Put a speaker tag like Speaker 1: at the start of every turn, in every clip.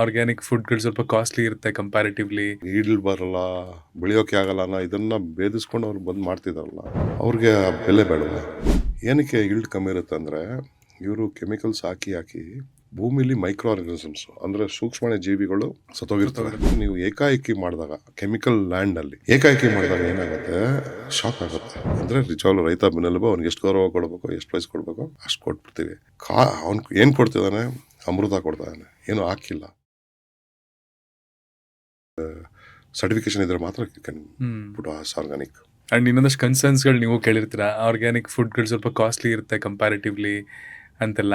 Speaker 1: Organic ಫುಡ್ಗಳು ಸ್ವಲ್ಪ costly ಇರುತ್ತೆ comparatively.
Speaker 2: Yield ಬರಲ್ಲ, ಬೆಳೆಯೋಕೆ ಆಗಲ್ಲ ಅನ್ನೋ ಇದನ್ನ ಭೇದಿಸ್ಕೊಂಡು ಅವ್ರು ಬಂದು ಮಾಡ್ತಿದಾರಲ್ಲ, ಅವ್ರಿಗೆ ಆ ಬೆಲೆ ಬೇಡವಾ? ಏನಕ್ಕೆ ಈಲ್ಡ್ ಕಮ್ಮಿ ಇರುತ್ತೆ ಅಂದರೆ, ಇವರು ಕೆಮಿಕಲ್ಸ್ ಹಾಕಿ ಭೂಮಿಲಿ ಮೈಕ್ರೋ ಆರ್ಗನಿಸಮ್ಸ್ ಅಂದರೆ ಸೂಕ್ಷ್ಮ ಜೀವಿಗಳು ಸತ್ತೋಗಿರ್ತವೆ. ನೀವು ಏಕಾಏಕಿ ಮಾಡಿದಾಗ ಕೆಮಿಕಲ್ ಲ್ಯಾಂಡಲ್ಲಿ ಏಕಾಏಕಿ ಮಾಡಿದಾಗ ಏನಾಗುತ್ತೆ, ಶಾಕ್ ಆಗುತ್ತೆ. ಅಂದರೆ ನಿಜವಾಗ್ಲೂ ರೈತ ಬೆನ್ನೆಲುಬು, ಅವ್ನಿಗೆ ಎಷ್ಟು ಗೌರವ ಕೊಡಬೇಕು, ಎಷ್ಟು ಪ್ರೈಸ್ ಕೊಡಬೇಕು ಅಷ್ಟು ಕೊಟ್ಬಿಡ್ತೀವಿ. ಅವ್ನು ಏನು ಕೊಡ್ತಿದ್ದಾನೆ? ಅಮೃತ ಕೊಡ್ತಾನೆ, ಏನು ಹಾಕಿಲ್ಲ. ಸರ್ಟಿಫಿಕೇಶನ್ ಇದ್ರೆ ಮಾತ್ರ ಆರ್ಗಾನಿಕ್.
Speaker 1: ಆ್ಯಂಡ್ ಇನ್ನೊಂದಷ್ಟು ಕನ್ಸರ್ನ್ಸ್ಗಳು ನೀವು ಕೇಳಿರ್ತೀರ, ಆರ್ಗ್ಯಾನಿಕ್ ಫುಡ್ಗಳು ಸ್ವಲ್ಪ ಕಾಸ್ಟ್ಲಿ ಇರುತ್ತೆ ಕಂಪ್ಯಾರಿಟಿವ್ಲಿ ಅಂತೆಲ್ಲ.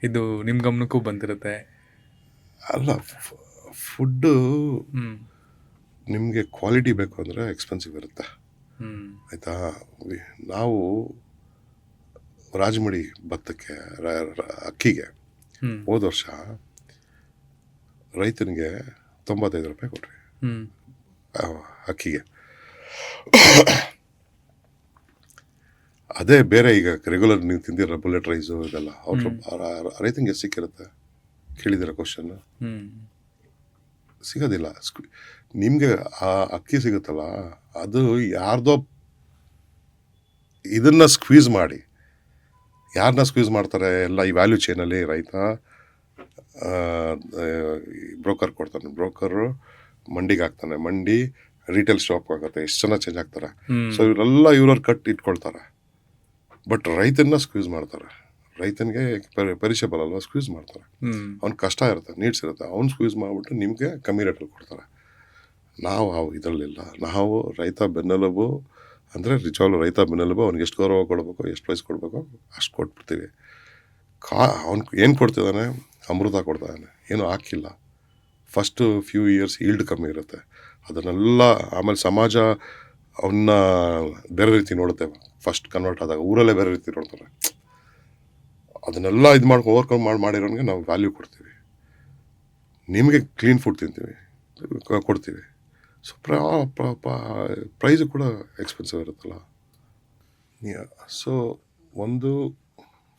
Speaker 1: ಇದು ನಿಮ್ಮ ಗಮನಕ್ಕೂ ಬಂದಿರುತ್ತೆ?
Speaker 2: ಅಲ್ಲ, ಫುಡ್ಡು ನಿಮಗೆ ಕ್ವಾಲಿಟಿ ಬೇಕು ಅಂದರೆ ಎಕ್ಸ್ಪೆನ್ಸಿವ್ ಇರುತ್ತೆ, ಆಯಿತಾ? ನಾವು ರಾಜಮಡಿ ಭತ್ತಕ್ಕೆ, ಅಕ್ಕಿಗೆ ಹೋದ ವರ್ಷ ರೈತನಿಗೆ 95 ರೂಪಾಯಿ ಕೊಟ್ರಿ ಅಕ್ಕಿಗೆ. ಅದೇ ಬೇರೆ ಈಗ ರೆಗ್ಯುಲರ್ ನೀವು ತಿಂದಿರೋ ಬುಲೆಟ್ ರೈಸು ಇದೆಲ್ಲ ಅವ್ರ ರೈತನಿಗೆ ಸಿಕ್ಕಿರುತ್ತೆ? ಕೇಳಿದಿರ ಕ್ವಶನ್? ಸಿಗೋದಿಲ್ಲ. ನಿಮಗೆ ಆ ಅಕ್ಕಿ ಸಿಗುತ್ತಲ್ಲ, ಅದು ಯಾರ್ದೋ ಇದನ್ನ ಸ್ಕ್ವೀಸ್ ಮಾಡಿ, ಯಾರನ್ನ ಸ್ಕ್ವೀಸ್ ಮಾಡ್ತಾರೆ ಎಲ್ಲ ಈ ವ್ಯಾಲ್ಯೂ ಚೈನಲ್ಲಿ. ರೈತ ಬ್ರೋಕರ್ ಕೊಡ್ತಾನೆ, ಬ್ರೋಕರು ಮಂಡಿಗೆ ಹಾಕ್ತಾನೆ, ಮಂಡಿ ರಿಟೇಲ್ ಶಾಪ್ ಆಗುತ್ತೆ, ಎಷ್ಟು ಜನ ಚೇಂಜ್ ಆಗ್ತಾರೆ. ಸೊ ಇವರೆಲ್ಲ ಇವ್ರವ್ರ ಕಟ್ ಇಟ್ಕೊಳ್ತಾರೆ, ಬಟ್ ರೈತನ್ನ ಸ್ಕ್ವೀಸ್ ಮಾಡ್ತಾರೆ. ರೈತನಿಗೆ ಪೆರಿಷಬಲ್ ಅಲ್ವಾ, ಸ್ಕ್ವೀಸ್ ಮಾಡ್ತಾರೆ. ಅವ್ನ ಕಷ್ಟ ಇರುತ್ತೆ, ನೀಡ್ಸ್ ಇರುತ್ತೆ, ಅವ್ನು ಸ್ಕ್ವೀಸ್ ಮಾಡಿಬಿಟ್ಟು ನಿಮಗೆ ಕಮ್ಮಿ ರೇಟಲ್ಲಿ ಕೊಡ್ತಾರೆ. ನಾವು ಇದರಲ್ಲಿಲ್ಲ. ನಾವು ರೈತ ಬೆನ್ನೆಲುಬು ಅಂದರೆ ನಿಜವಾಗ್ಲೂ ರೈತ ಬೆನ್ನೆಲುಬು, ಅವ್ನಿಗೆ ಎಷ್ಟು ಗೌರವ ಕೊಡಬೇಕು, ಎಷ್ಟು ಪ್ರೈಸ್ ಕೊಡಬೇಕು ಅಷ್ಟು ಕೊಟ್ಬಿಡ್ತೀವಿ. ಅವ್ನು ಏನು ಕೊಡ್ತಿದ್ದಾನೆ? ಅಮೃತ ಕೊಡ್ತಾನೆ, ಏನು ಹಾಕಿಲ್ಲ. ಫಸ್ಟು ಫ್ಯೂ ಇಯರ್ಸ್ ಈಲ್ಡ್ ಕಮ್ಮಿ ಇರುತ್ತೆ, ಅದನ್ನೆಲ್ಲ ಆಮೇಲೆ ಸಮಾಜ ಅವನ್ನ ಬೇರೆ ರೀತಿ ನೋಡುತ್ತೆ. ಫಸ್ಟ್ ಕನ್ವರ್ಟ್ ಆದಾಗ ಊರಲ್ಲೇ ಬೇರೆ ರೀತಿ ನೋಡ್ತಾರೆ. ಅದನ್ನೆಲ್ಲ ಇದು ಮಾಡ್ಕೊಂಡು ಓವರ್ಕಮ್ ಮಾಡಿರೋನಿಗೆ ನಾವು ವ್ಯಾಲ್ಯೂ ಕೊಡ್ತೀವಿ. ನಿಮಗೆ ಕ್ಲೀನ್ ಫುಡ್ ತಿಂತೀವಿ, ಕೊಡ್ತೀವಿ. ಸೊ ಪ್ರೈಸು ಕೂಡ ಎಕ್ಸ್ಪೆನ್ಸಿವ್ ಇರುತ್ತಲ್ಲ. ಸೊ ಒಂದು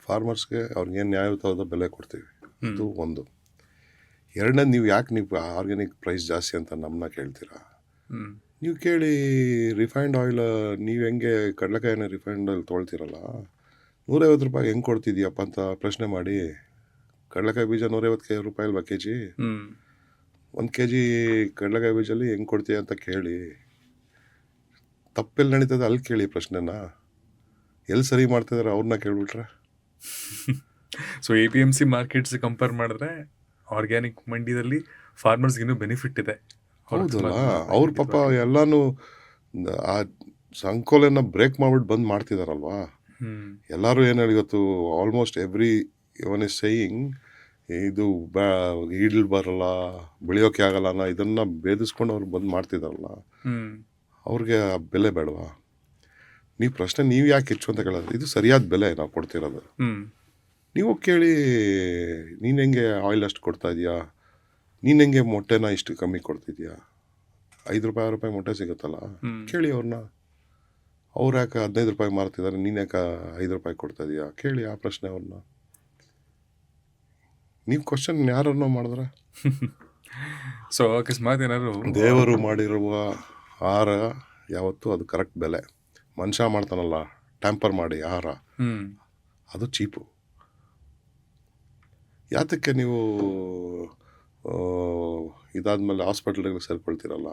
Speaker 2: ಫಾರ್ಮರ್ಸ್ಗೆ ಅವ್ರಿಗೇನು ನ್ಯಾಯಯುತವಾದ ಬೆಲೆ ಕೊಡ್ತೀವಿ, ಅದು ಒಂದು. ಎರಡನೇದು, ನೀವು ಯಾಕೆ ನೀವು ಆರ್ಗ್ಯಾನಿಕ್ ಪ್ರೈಸ್ ಜಾಸ್ತಿ ಅಂತ ನಮ್ಮನ್ನ ಕೇಳ್ತೀರಾ? ನೀವು ಕೇಳಿ, ರಿಫೈನ್ಡ್ ಆಯಿಲ್ ನೀವು ಹೆಂಗೆ ಕಡಲೆಕಾಯಿನ ರಿಫೈನ್ಡ್ ಆಯಿಲ್ ತೊಗೊಳ್ತೀರಲ್ಲ, 150 ರೂಪಾಯಿ ಹೆಂಗೆ ಕೊಡ್ತಿದ್ಯಪ್ಪ ಅಂತ ಪ್ರಶ್ನೆ ಮಾಡಿ. ಕಡಲೆಕಾಯಿ ಬೀಜ 150 ರೂಪಾಯಿ ಅಲ್ವಾ ಕೆ ಜಿ? 1 kg ಕಡಲೆಕಾಯಿ ಬೀಜಲ್ಲಿ ಹೆಂಗೆ ಕೊಡ್ತೀಯ ಅಂತ ಕೇಳಿ. ತಪ್ಪೆಲ್ಲಿ ನಡೀತದೆ ಅಲ್ಲಿ ಕೇಳಿ ಪ್ರಶ್ನೆನ. ಎಲ್ಲಿ ಸರಿ ಮಾಡ್ತಿದ್ದಾರೆ ಅವ್ರನ್ನ ಕೇಳ್ಬಿಟ್ರೆ.
Speaker 1: ಸೊ APMC ಮಾರ್ಕೆಟ್ಸ್ ಕಂಪೇರ್ ಮಾಡಿದ್ರೆ ಆರ್ಗ್ಯಾನಿಕ್ ಮಂಡಿದಲ್ಲಿ ಫಾರ್ಮರ್ಸ್ಗಿನ್ನೂ ಬೆನಿಫಿಟ್ ಇದೆ.
Speaker 2: ಹೌದಲ್ಲ, ಅವ್ರ ಪಾಪ ಎಲ್ಲಾನು ಆ ಸಂಕೋಲೆನ ಬ್ರೇಕ್ ಮಾಡ್ಬಿಟ್ಟು ಬಂದ್ ಮಾಡ್ತಿದಾರಲ್ವಾ. ಎಲ್ಲರೂ ಏನು ಹೇಳಿ, ಇವತ್ತು almost every one is saying ಇದು ಈಲ್ಡ್ ಬರಲ್ಲ, ಬೆಳೆಯೋಕೆ ಆಗಲ್ಲ ಅನ್ನೋ ಇದನ್ನ ಭೇದಿಸ್ಕೊಂಡು ಅವ್ರು ಬಂದು ಮಾಡ್ತಿದಾರಲ್ಲ, ಅವ್ರಿಗೆ ಆ ಬೆಲೆ ಬೇಡವಾ? ನೀವು ಪ್ರಶ್ನೆ ನೀವು ಯಾಕೆ ಹೆಚ್ಚು ಅಂತ ಕೇಳೋದು? ಇದು ಸರಿಯಾದ ಬೆಲೆ ನಾವು ಕೊಡ್ತಿರೋದು. ನೀವು ಕೇಳಿ, ನೀನು ಹೆಂಗೆ ಆಯಿಲ್ ಅಷ್ಟು ಕೊಡ್ತಾ ಇದೀಯಾ, ನೀನು ಹೆಂಗೆ ಮೊಟ್ಟೆನ ಇಷ್ಟು ಕಮ್ಮಿ ಕೊಡ್ತಿದ್ಯಾ? 5 ರೂಪಾಯಿ 6 ರೂಪಾಯಿ ಮೊಟ್ಟೆ ಸಿಗುತ್ತಲ್ಲ, ಕೇಳಿ ಅವ್ರನ್ನ. ಅವ್ರು ಯಾಕೆ 15 ರೂಪಾಯಿ ಮಾರ್ತಿದ್ದಾರೆ, ನೀನು ಯಾಕೆ 5 ರೂಪಾಯಿ ಕೊಡ್ತಾ ಇದೀಯಾ? ಕೇಳಿ ಆ ಪ್ರಶ್ನೆ ಅವ್ರನ್ನ. ನೀವು ಕ್ವಶನ್ ಯಾರನ್ನೋ ಮಾಡಿದ್ರೆ.
Speaker 1: ಸೊ ಅಕಸ್ಮಾತ್ ಏನಾದ್ರು
Speaker 2: ದೇವರು ಮಾಡಿರುವ ಆಹಾರ ಯಾವತ್ತೂ ಅದು ಕರೆಕ್ಟ್ ಬೆಲೆ. ಮನುಷ್ಯ ಮಾಡ್ತಾನಲ್ಲ ಟ್ಯಾಂಪರ್ ಮಾಡಿ ಆಹಾರ, ಅದು ಚೀಪು. ಯಾತಕ್ಕೆ ನೀವು ಇದಾದ್ಮೇಲೆ ಹಾಸ್ಪಿಟ್ಲಿಗೆ ಸೇರ್ಕೊಳ್ತೀರಲ್ಲ,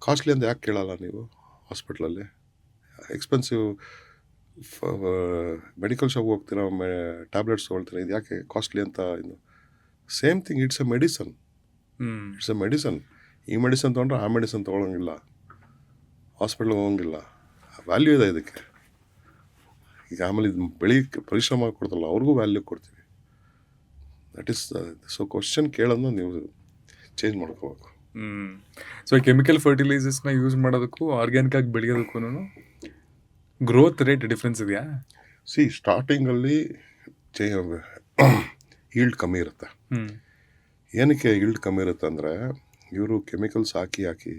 Speaker 2: ಕಾಸ್ಟ್ಲಿ ಅಂತ ಯಾಕೆ ಕೇಳಲ್ಲ ನೀವು? ಹಾಸ್ಪಿಟ್ಲಲ್ಲಿ ಎಕ್ಸ್ಪೆನ್ಸಿವ್ ಮೆಡಿಕಲ್ ಶಾಪ್ಗೆ ಹೋಗ್ತೀರಾ, ಟ್ಯಾಬ್ಲೆಟ್ಸ್ ತೊಗೊಳ್ತೀರಾ, ಇದು ಯಾಕೆ ಕಾಸ್ಟ್ಲಿ ಅಂತ? ಇದು same thing, it's A medicine. It's A medicine. ಈ ಮೆಡಿಸನ್ ತೊಗೊಂಡ್ರೆ ಆ ಮೆಡಿಸನ್ ತೊಗೊಳಂಗಿಲ್ಲ, ಹಾಸ್ಪಿಟ್ಲಿಗೆ ಹೋಗಂಗಿಲ್ಲ. ವ್ಯಾಲ್ಯೂ ಇದೆ ಇದಕ್ಕೆ. ಈಗ ಆಮೇಲೆ ಇದು ಬೆಳಿಗ್ಗೆ ಪರಿಶ್ರಮ ಕೊಡ್ತಲ್ಲ, ಅವ್ರಿಗೂ ವ್ಯಾಲ್ಯೂ ಕೊಡ್ತೀವಿ. ದಟ್ ಈಸ್ ಸೊ ಕ್ವಶನ್ ಕೇಳೋದನ್ನ ನೀವು ಚೇಂಜ್ ಮಾಡ್ಕೋಬೇಕು.
Speaker 1: ಸೊ ಕೆಮಿಕಲ್ ಫರ್ಟಿಲೈಸರ್ಸ್ನ ಯೂಸ್ ಮಾಡೋದಕ್ಕೂ ಆರ್ಗ್ಯಾನಿಕ್ ಆಗಿ ಬೆಳೆಯೋದಕ್ಕೂ ಗ್ರೋತ್ ರೇಟ್ ಡಿಫ್ರೆನ್ಸ್ ಇದೆಯಾ?
Speaker 2: ಸ್ಟಾರ್ಟಿಂಗಲ್ಲಿ ಈಲ್ಡ್ ಕಮ್ಮಿ ಇರುತ್ತೆ. ಏನಕ್ಕೆ ಈಲ್ಡ್ ಕಮ್ಮಿ ಇರುತ್ತೆ ಅಂದರೆ, ಇವರು ಕೆಮಿಕಲ್ಸ್ ಹಾಕಿ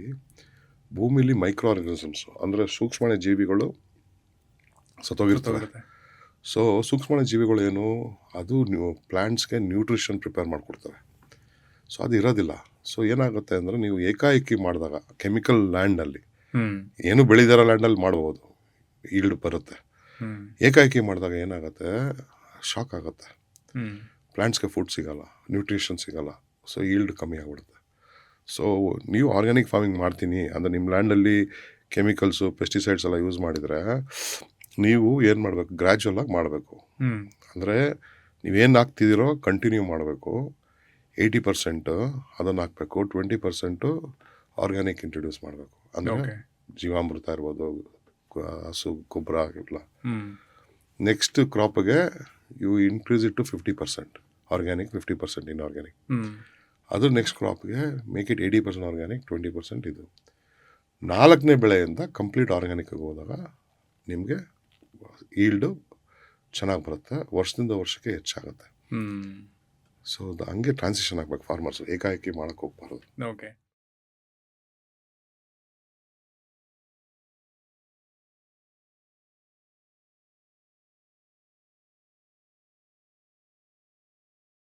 Speaker 2: ಭೂಮಿಲಿ ಮೈಕ್ರೋ ಆರ್ಗನಿಸಮ್ಸ್ ಅಂದರೆ ಸೂಕ್ಷ್ಮ ಜೀವಿಗಳು ಸತ್ತೋಗಿರ್ತವೆ. ಸೊ ಸೂಕ್ಷ್ಮ ಜೀವಿಗಳು ಏನು, ಅದು ಪ್ಲಾಂಟ್ಸ್ಗೆ ನ್ಯೂಟ್ರಿಷನ್ ಪ್ರಿಪೇರ್ ಮಾಡಿಕೊಡ್ತವೆ. ಸೊ ಅದು ಇರೋದಿಲ್ಲ. ಸೊ ಏನಾಗುತ್ತೆ ಅಂದರೆ ನೀವು ಏಕಾಏಕಿ ಮಾಡಿದಾಗ ಕೆಮಿಕಲ್ ಲ್ಯಾಂಡಲ್ಲಿ ಏನು ಬೆಳೆದಿರೋ ಲ್ಯಾಂಡಲ್ಲಿ ಮಾಡ್ಬೋದು, ಈಲ್ಡ್ ಬರುತ್ತೆ. ಏಕಾಏಕಿ ಮಾಡಿದಾಗ ಏನಾಗುತ್ತೆ, ಶಾಕ್ ಆಗುತ್ತೆ. ಪ್ಲ್ಯಾಂಟ್ಸ್ಗೆ ಫುಡ್ ಸಿಗಲ್ಲ, ನ್ಯೂಟ್ರಿಷನ್ ಸಿಗಲ್ಲ, ಸೊ ಈಲ್ಡ್ ಕಮ್ಮಿ ಆಗಿಬಿಡುತ್ತೆ. ಸೊ ನೀವು ಆರ್ಗ್ಯಾನಿಕ್ ಫಾರ್ಮಿಂಗ್ ಮಾಡ್ತೀನಿ ಅಂದರೆ ನಿಮ್ಮ ಲ್ಯಾಂಡಲ್ಲಿ ಕೆಮಿಕಲ್ಸು ಪೆಸ್ಟಿಸೈಡ್ಸ್ ಎಲ್ಲ ಯೂಸ್ ಮಾಡಿದರೆ ನೀವು ಏನು ಮಾಡಬೇಕು, ಗ್ರ್ಯಾಜುವಲಾಗಿ ಮಾಡಬೇಕು. ಅಂದರೆ ನೀವೇನು ಹಾಕ್ತಿದ್ದೀರೋ ಕಂಟಿನ್ಯೂ ಮಾಡಬೇಕು. 80% ಅದನ್ನು ಹಾಕಬೇಕು, 20% ಆರ್ಗ್ಯಾನಿಕ್ ಇಂಟ್ರೊಡ್ಯೂಸ್ ಮಾಡಬೇಕು. ಅಂದರೆ ಜೀವಾಮೃತ ಇರ್ಬೋದು, ಹಸು ಗೊಬ್ಬರ ಆಗಿರಲ್ಲ. ನೆಕ್ಸ್ಟ್ ಕ್ರಾಪ್ಗೆ you increase it to 50% organic, 50% inorganic. ಅದು ನೆಕ್ಸ್ಟ್ ಕ್ರಾಪ್ಗೆ ಮೇಕ್ ಇಟ್ 80% ಆರ್ಗ್ಯಾನಿಕ್, 20% ಇದು. 4ನೇ ಬೆಳೆಯಿಂದ ಕಂಪ್ಲೀಟ್ ಆರ್ಗ್ಯಾನಿಕ್ಗೆ ಹೋದಾಗ ನಿಮಗೆ ಈಲ್ಡು ಚೆನ್ನಾಗಿ ಬರುತ್ತೆ, ವರ್ಷದಿಂದ ವರ್ಷಕ್ಕೆ ಹೆಚ್ಚಾಗುತ್ತೆ. ಸೊ ಹಂಗೆ ಟ್ರಾನ್ಸಿಷನ್ ಆಗಬೇಕು ಫಾರ್ಮರ್ಸು, ಏಕಾಏಕಿ ಮಾಡೋಕ್ಕೆ ಹೋಗ್ಬಾರ್ದು.
Speaker 1: ಓಕೆ.